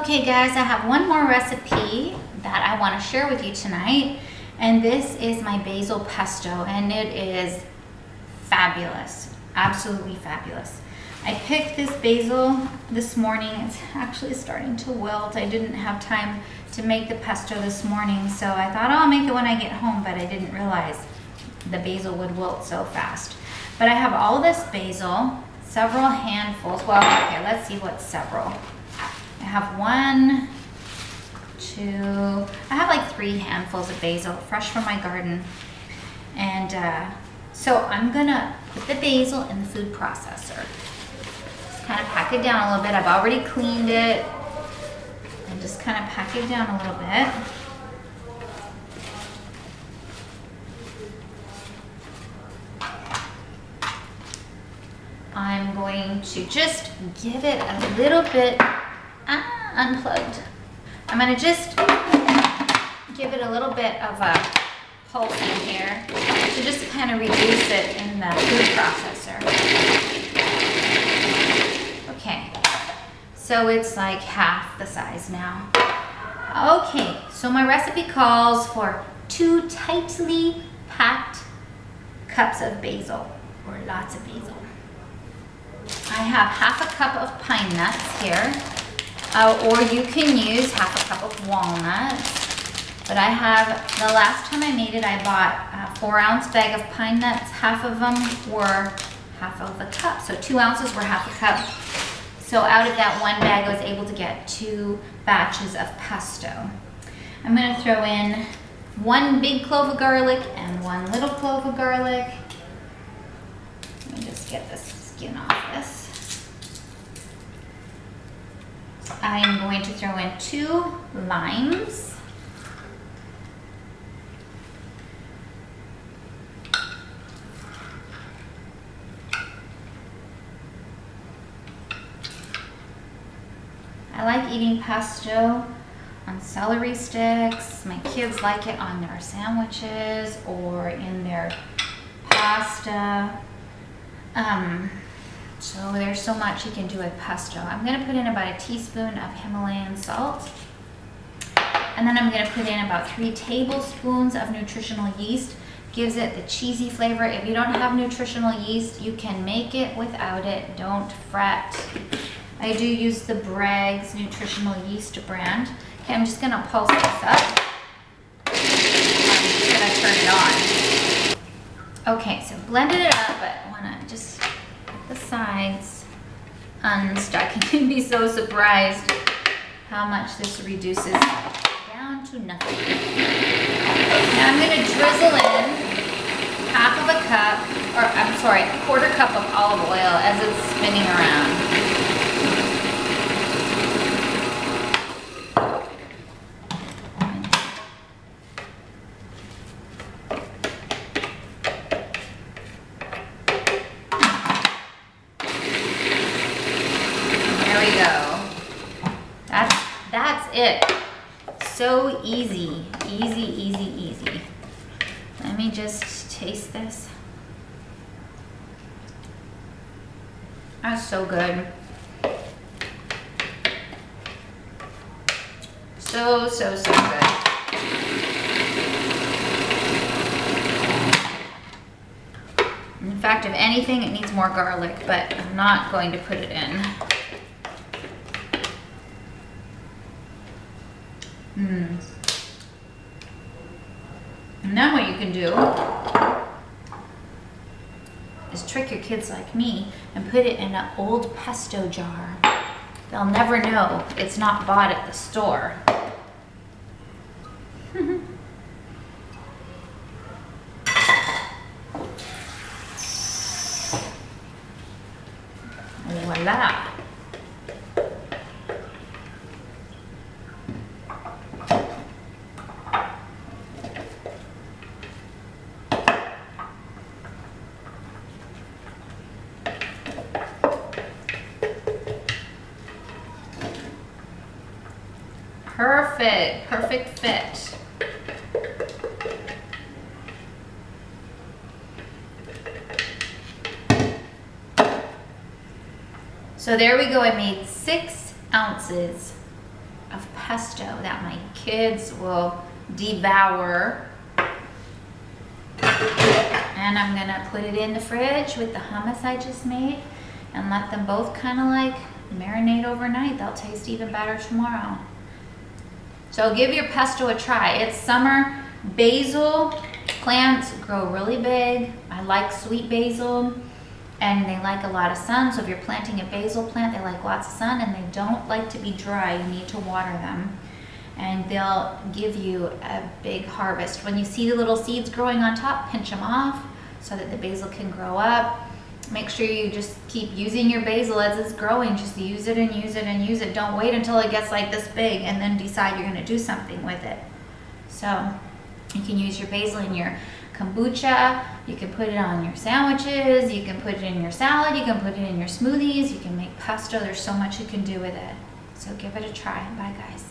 Okay guys, I have one more recipe that I want to share with you tonight, and this is my basil pesto, and it is fabulous, absolutely fabulous. I picked this basil this morning. It's actually starting to wilt. I didn't have time to make the pesto this morning, so I thought, oh, I'll make it when I get home, but I didn't realize the basil would wilt so fast. But I have all this basil, several handfuls. Well, okay, let's see what's several. I have one, two, I have like 3 handfuls of basil, fresh from my garden. And so I'm gonna put the basil in the food processor. Just kind of pack it down a little bit. I've already cleaned it. And just kind of pack it down a little bit. I'm going to just give it a little bit, unplugged. I'm gonna just give it a little bit of a pulse in here to just kind of reduce it in the food processor. Okay, so it's like half the size now. Okay, so my recipe calls for 2 tightly packed cups of basil, or lots of basil. I have half a cup of pine nuts here, or you can use half a cup of walnuts. But I have, the last time I made it, I bought a 4-ounce bag of pine nuts. Half of them were half of the cup, so 2 ounces were half a cup. So out of that one bag, I was able to get 2 batches of pesto. I'm gonna throw in 1 big clove of garlic and 1 little clove of garlic. Let me just get this skin off this. I'm going to throw in 2 limes. I like eating pesto on celery sticks. My kids like it on their sandwiches or in their pasta. So there's so much you can do with pesto. I'm gonna put in about a teaspoon of Himalayan salt. And then I'm gonna put in about 3 tablespoons of nutritional yeast. Gives it the cheesy flavor. If you don't have nutritional yeast, you can make it without it. Don't fret. I do use the Bragg's nutritional yeast brand. Okay, I'm just gonna pulse this up. I'm just gonna turn it on. Okay, so blended it up, but I wanna just the sides unstuck. You can be so surprised how much this reduces down to nothing. Now I'm going to drizzle in half of a cup, or I'm sorry, a 1/4 cup of olive oil as it's spinning around. That's it. So easy, easy, easy, easy. Let me just taste this. That's so good. So, so, so good. In fact, if anything, it needs more garlic, but I'm not going to put it in. And then what you can do is trick your kids like me and put it in an old pesto jar. They'll never know it's not bought at the store. Voila. Perfect, perfect fit. So there we go. I made 6 ounces of pesto that my kids will devour. And I'm gonna put it in the fridge with the hummus I just made and let them both kind of like marinate overnight. They'll taste even better tomorrow. So give your pesto a try. It's summer. Basil plants grow really big. I like sweet basil and they like a lot of sun. So if you're planting a basil plant, they like lots of sun and they don't like to be dry. You need to water them and they'll give you a big harvest. When you see the little seeds growing on top, pinch them off so that the basil can grow up. Make sure you just keep using your basil as it's growing. Just use it and use it and use it. Don't wait until it gets like this big and then decide you're gonna do something with it. So you can use your basil in your kombucha, you can put it on your sandwiches, you can put it in your salad, you can put it in your smoothies, you can make pesto. There's so much you can do with it. So give it a try. Bye guys.